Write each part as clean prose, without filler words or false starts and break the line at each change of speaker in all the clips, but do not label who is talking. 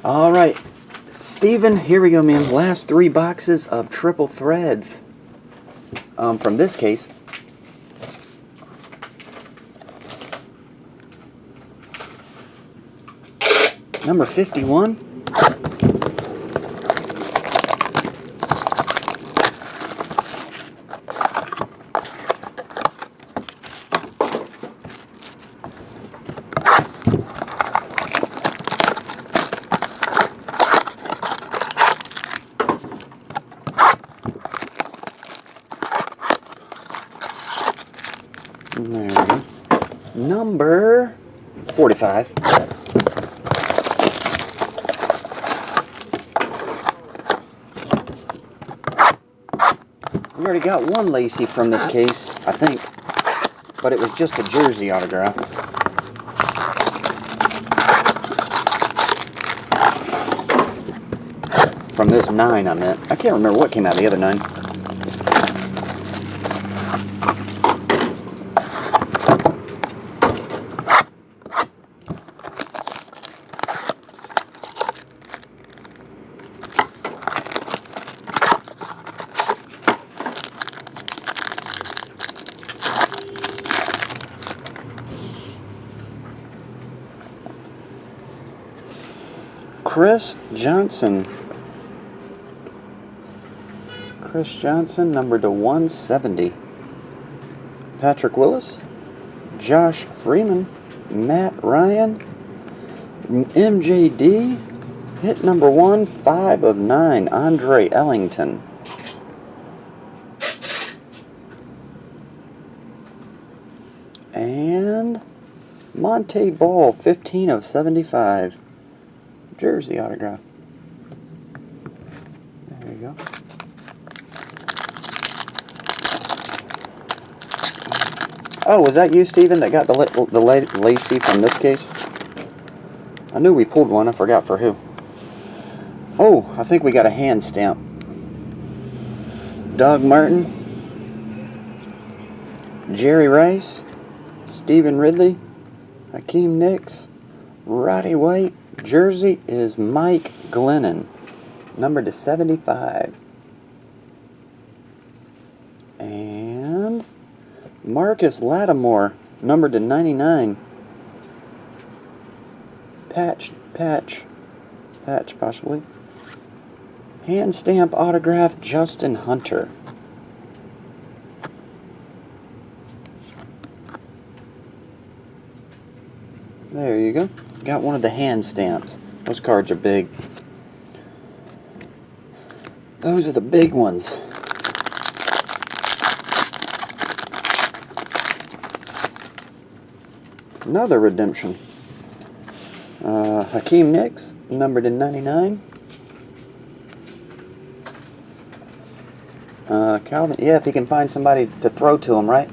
Alright, Steven, here we go, man. Last 3 boxes of triple threads. From this case. Number 51. There we go. Number 45. We already got one Lacey from this case, I think, but it was just a jersey autograph. From this 9, I meant. I can't remember what came out of the other 9. Chris Johnson. Chris Johnson, numbered to 170. Patrick Willis. Josh Freeman. Matt Ryan. MJD. Hit number 1, 5 of 9. Andre Ellington. And Monte Ball, 15 of 75. Jersey autograph. There you go. Oh, was that you, Steven, that got the Lacey from this case? I knew we pulled one. I forgot for who. Oh, I think we got a hand stamp. Doug Martin. Jerry Rice. Stephen Ridley. Hakeem Nicks. Roddy White. Jersey is Mike Glennon, numbered to 75. And Marcus Lattimore, numbered to 99. Patch possibly. Hand stamp autograph, Justin Hunter. There you go. Got one of the hand stamps. Those cards are big. Those are the big ones. Another redemption. Hakeem Nicks, numbered to 99. Calvin, yeah, if he can find somebody to throw to him, right?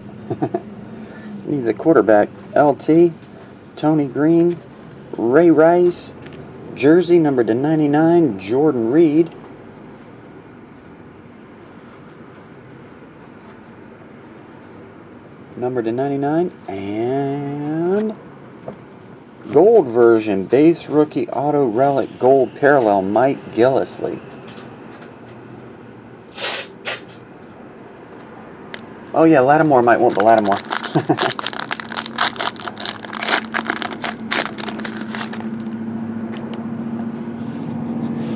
Needs a quarterback. LT, Tony Green, Ray Rice, jersey numbered to 99, Jordan Reed. Numbered to 99, and gold version, base rookie auto relic gold parallel, Mike Gillisley. Oh yeah, Lattimore might want the Lattimore.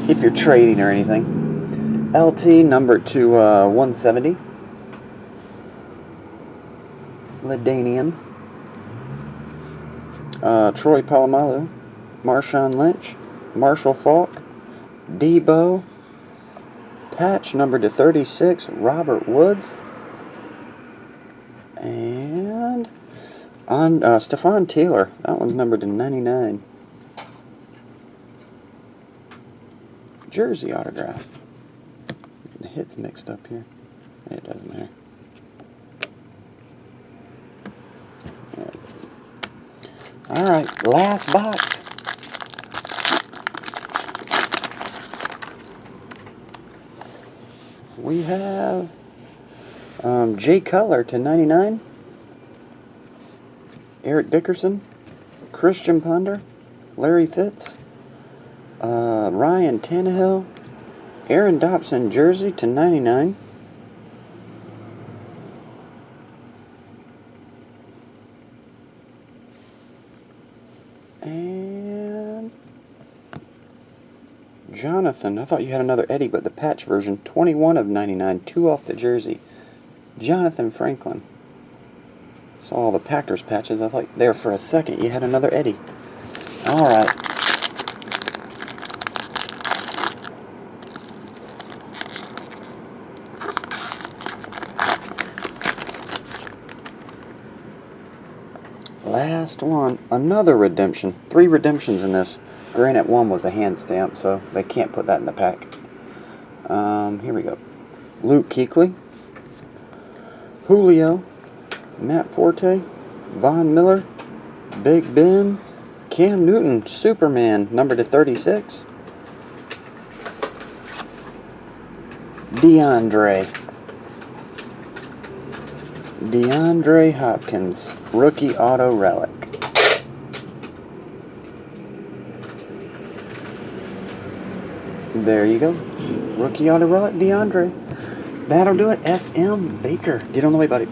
If you're trading or anything. LT, numbered to 170. Ladanian. Troy Polamalu. Marshawn Lynch. Marshall Falk. Debo. Patch, numbered to 36. Robert Woods. And on Stephon Taylor. That one's numbered to 99. Jersey autograph. The hit's mixed up here. It doesn't matter. Alright, last box. We have Jay Cutler to 99. Eric Dickerson. Christian Ponder. Larry Fitz. Ryan Tannehill, Aaron Dobson jersey to 99. And Jonathan, I thought you had another Eddie, but the patch version, 21 of 99, 2 off the jersey. Jonathan Franklin. Saw all the Packers patches. I thought there for a second you had another Eddie. All right. Last one, another redemption. 3 redemptions in this. Granted, one was a hand stamp, so they can't put that in the pack. Here we go. Luke Kuechly, Julio, Matt Forte, Von Miller, Big Ben, Cam Newton, Superman, number to 36. DeAndre Hopkins, rookie auto relic. There you go. Rookie auto relic, DeAndre. That'll do it. SM Baker. Get on the way, buddy.